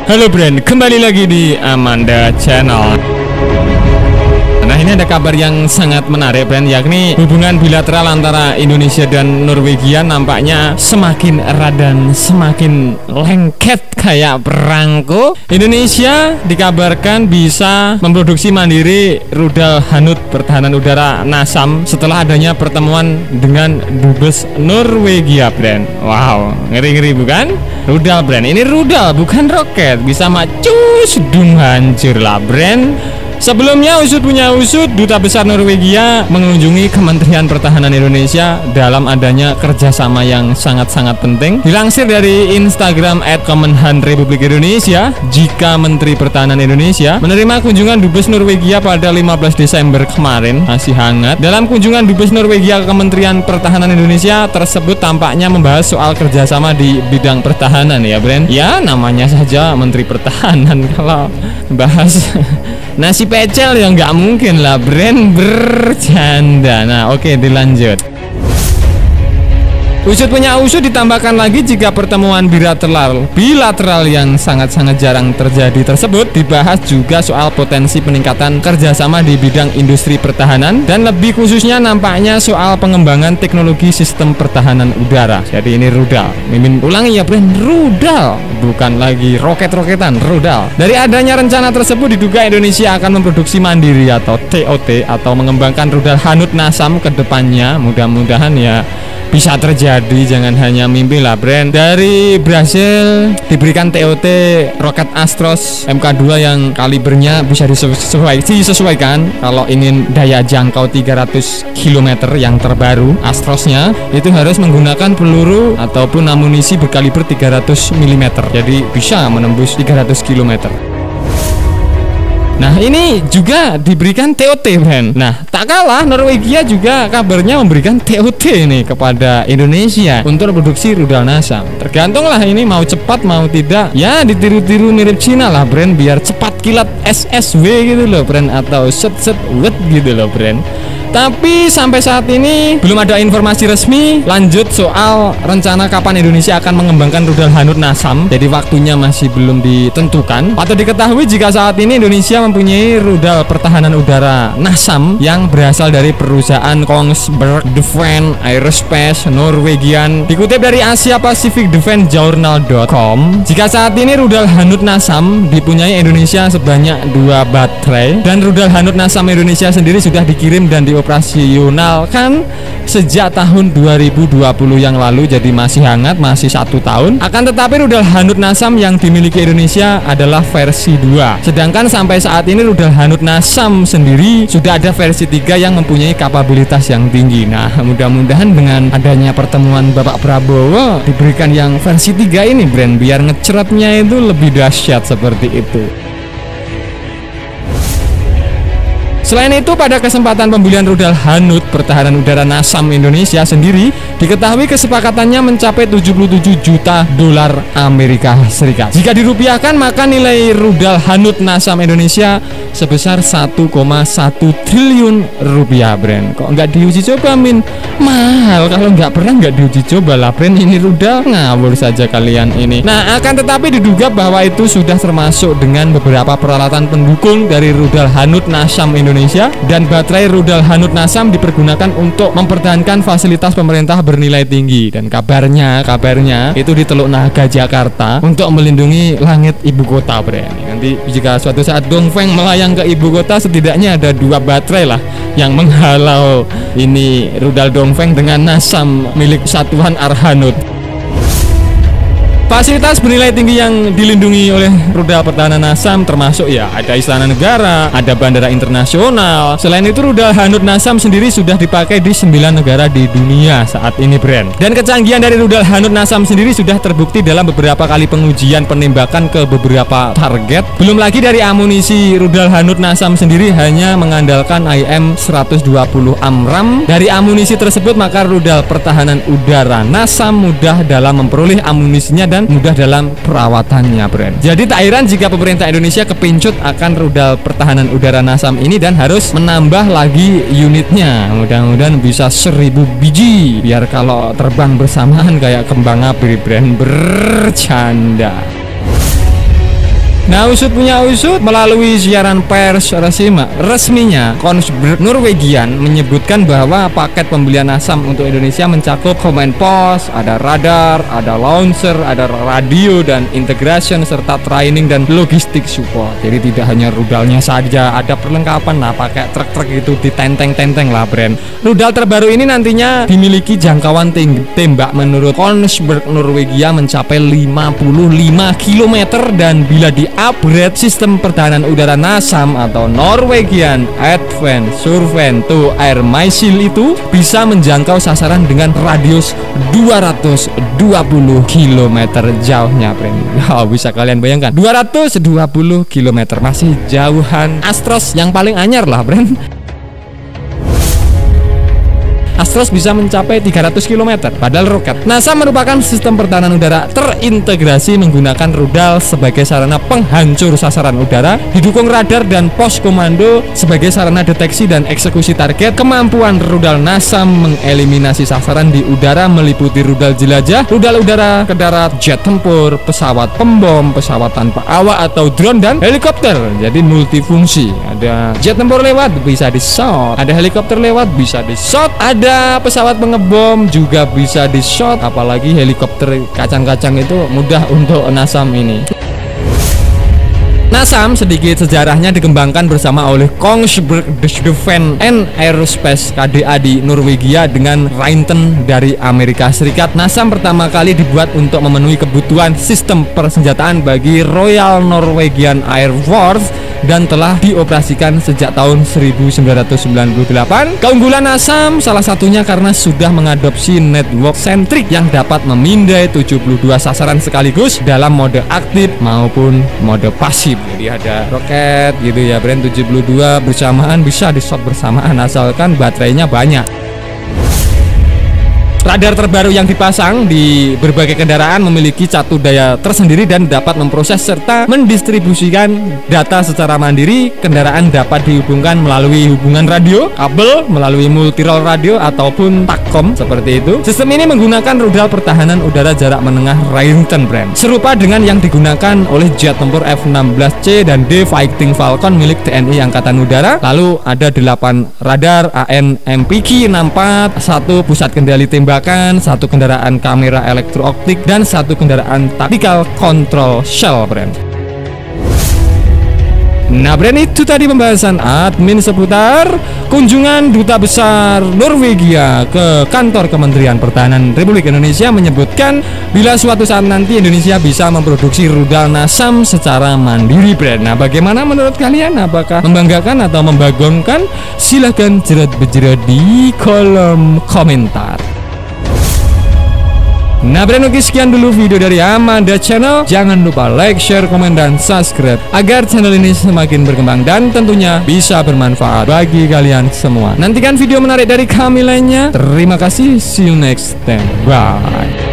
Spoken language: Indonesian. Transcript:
Halo Brand, kembali lagi di Amanda Channel. Nah, ini ada kabar yang sangat menarik Brand, yakni hubungan bilateral antara Indonesia dan Norwegia nampaknya semakin erat dan semakin lengket kayak perangko. Indonesia dikabarkan bisa memproduksi mandiri rudal Hanut pertahanan udara NASAM setelah adanya pertemuan dengan Dubes Norwegia Brand. Wow, ngeri-ngeri bukan? Rudal Brand, ini rudal bukan roket, bisa macus dum hancur lah Brand. Sebelumnya usut punya usut, Duta Besar Norwegia mengunjungi Kementerian Pertahanan Indonesia dalam adanya kerjasama yang sangat-sangat penting. Dilansir dari Instagram @Kemenhan Republik Indonesia, jika Menteri Pertahanan Indonesia menerima kunjungan Dubes Norwegia pada 15 Desember kemarin, masih hangat. Dalam kunjungan Dubes Norwegia ke Kementerian Pertahanan Indonesia tersebut tampaknya membahas soal kerjasama di bidang pertahanan ya Brand. Ya namanya saja Menteri Pertahanan, kalau bahas nasi pecel ya nggak mungkin lah Brand, bercanda. Nah oke, dilanjut. Usut punya usut ditambahkan lagi jika pertemuan bilateral yang sangat-sangat jarang terjadi tersebut dibahas juga soal potensi peningkatan kerjasama di bidang industri pertahanan dan lebih khususnya nampaknya soal pengembangan teknologi sistem pertahanan udara. Jadi ini rudal. Mimin ulangi ya Brand, rudal, bukan lagi roket-roketan, rudal. Dari adanya rencana tersebut diduga Indonesia akan memproduksi mandiri atau TOT atau mengembangkan rudal Hanut NASAM ke depannya. Mudah-mudahan ya bisa terjadi, jangan hanya mimpi lah Brand. Dari Brasil diberikan TOT roket Astros Mk2 yang kalibernya bisa disesuaikan. Kalau ingin daya jangkau 300 km yang terbaru Astrosnya itu harus menggunakan peluru ataupun amunisi berkaliber 300 mm, jadi bisa menembus 300 km. Nah ini juga diberikan TOT Brand. Nah tak kalah Norwegia juga kabarnya memberikan TOT nih kepada Indonesia untuk produksi rudal NASAM. Tergantunglah ini mau cepat mau tidak, ya ditiru-tiru mirip Cina lah Brand, biar cepat kilat SSW gitu loh Brand, atau set-set wet gitu loh Brand. Tapi sampai saat ini belum ada informasi resmi lanjut soal rencana kapan Indonesia akan mengembangkan rudal Hanut NASAM. Jadi waktunya masih belum ditentukan. Patut diketahui jika saat ini Indonesia mempunyai rudal pertahanan udara NASAM yang berasal dari perusahaan Kongsberg Defence Aerospace Norwegian. Dikutip dari Asia Pacific Defense Journal.com, jika saat ini rudal Hanut NASAM dipunyai Indonesia sebanyak 2 baterai, dan rudal Hanut NASAM Indonesia sendiri sudah dikirim dan dioperasionalkan sejak tahun 2020 yang lalu, jadi masih hangat, masih 1 tahun. Akan tetapi rudal Hanut NASAM yang dimiliki Indonesia adalah versi 2, sedangkan sampai saat ini rudal Hanut NASAM sendiri sudah ada versi 3 yang mempunyai kapabilitas yang tinggi. Nah mudah-mudahan dengan adanya pertemuan Bapak Prabowo diberikan yang versi 3 ini Brand, biar ngeceratnya itu lebih dahsyat seperti itu. Selain itu, pada kesempatan pembelian rudal Hanut pertahanan udara NASAM Indonesia sendiri diketahui kesepakatannya mencapai 77 juta dolar Amerika Serikat. Jika dirupiahkan maka nilai rudal Hanut NASAM Indonesia sebesar 1,1 triliun rupiah Brand. Kok nggak diuji coba Min? Mahal, kalau nggak pernah nggak diuji coba lah Brand, ini rudal ngawur saja kalian ini. Nah akan tetapi diduga bahwa itu sudah termasuk dengan beberapa peralatan pendukung dari rudal Hanut NASAM Indonesia, dan baterai rudal Hanut NASAM dipergunakan untuk mempertahankan fasilitas pemerintah bernilai tinggi. Dan kabarnya itu di Teluk Naga Jakarta untuk melindungi langit ibu kota Brand. Nanti jika suatu saat Dongfeng melayang ke ibu kota, setidaknya ada 2 baterai lah yang menghalau ini rudal Dongfeng dengan NASAM milik Satuan Arhanut. Fasilitas bernilai tinggi yang dilindungi oleh rudal pertahanan NASAM termasuk ya ada istana negara, ada bandara internasional. Selain itu rudal Hanut NASAM sendiri sudah dipakai di 9 negara di dunia saat ini Brand. Dan kecanggihan dari rudal Hanut NASAM sendiri sudah terbukti dalam beberapa kali pengujian penembakan ke beberapa target. Belum lagi dari amunisi rudal Hanut NASAM sendiri hanya mengandalkan IM-120 AMRAAM. Dari amunisi tersebut maka rudal pertahanan udara NASAM mudah dalam memperoleh amunisinya dan mudah dalam perawatannya Brand. Jadi tak heran jika pemerintah Indonesia kepincut akan rudal pertahanan udara NASAM ini dan harus menambah lagi unitnya. Mudah-mudahan bisa 1000 biji biar kalau terbang bersamaan kayak kembang api Brand, bercanda. Nah, usut punya usut, melalui siaran pers resminya, Kongsberg Norwegian menyebutkan bahwa paket pembelian Nasam untuk Indonesia mencakup command post, ada radar, ada launcher, ada radio dan integration serta training dan logistik support. Jadi tidak hanya rudalnya saja, ada perlengkapan. Nah, pakai truk-truk itu ditenteng-tenteng lah, brand. Rudal terbaru ini nantinya dimiliki jangkauan tembak menurut Kongsberg Norwegia mencapai 55 km dan bila di-upgrade sistem pertahanan udara Nasam atau Norwegian Advanced Survey to Air Missile itu bisa menjangkau sasaran dengan radius 220 km jauhnya, friend. Oh, bisa kalian bayangkan 220 km, masih jauhan Astros yang paling anyar lah, friend. Astros bisa mencapai 300 km, padahal roket. NASA merupakan sistem pertahanan udara terintegrasi menggunakan rudal sebagai sarana penghancur sasaran udara, didukung radar dan pos komando sebagai sarana deteksi dan eksekusi target. Kemampuan rudal NASA mengeliminasi sasaran di udara meliputi rudal jelajah, rudal udara ke darat, jet tempur, pesawat pembom, pesawat tanpa awak atau drone, dan helikopter. Jadi multifungsi. Ada jet tempur lewat bisa di-shot, ada helikopter lewat bisa di-shot, ada pesawat pengebom juga bisa di-shot, apalagi helikopter kacang-kacang itu mudah untuk Nasam ini. Nasam sedikit sejarahnya dikembangkan bersama oleh Kongsberg Defence and Aerospace KDA di Norwegia dengan Raytheon dari Amerika Serikat. Nasam pertama kali dibuat untuk memenuhi kebutuhan sistem persenjataan bagi Royal Norwegian Air Force dan telah dioperasikan sejak tahun 1998. Keunggulan Nasam salah satunya karena sudah mengadopsi network sentrik yang dapat memindai 72 sasaran sekaligus dalam mode aktif maupun mode pasif. Jadi ada roket gitu ya, brand 72 bersamaan, bisa di-shot bersamaan asalkan baterainya banyak. Radar terbaru yang dipasang di berbagai kendaraan memiliki catur daya tersendiri dan dapat memproses serta mendistribusikan data secara mandiri. Kendaraan dapat dihubungkan melalui hubungan radio, kabel, melalui multirole radio ataupun takkom seperti itu. Sistem ini menggunakan rudal pertahanan udara jarak menengah Raytheon brand, serupa dengan yang digunakan oleh jet tempur F-16C dan D Fighting Falcon milik TNI Angkatan Udara. Lalu ada 8 radar AN/MPK-64, 1 pusat kendali tembakan, 1 kendaraan kamera elektro-optik, dan 1 kendaraan tactical control shell brand. Nah, brand, itu tadi pembahasan admin seputar kunjungan Duta Besar Norwegia ke kantor Kementerian Pertahanan Republik Indonesia, menyebutkan bila suatu saat nanti Indonesia bisa memproduksi rudal Nasam secara mandiri, brand. Nah, bagaimana menurut kalian? Apakah membanggakan atau membagongkan? Silahkan jerat-bejerat di kolom komentar. Nah, brand, oke, sekian dulu video dari Amanda Channel. Jangan lupa like, share, komen, dan subscribe agar channel ini semakin berkembang dan tentunya bisa bermanfaat bagi kalian semua. Nantikan video menarik dari kami lainnya. Terima kasih, see you next time, bye.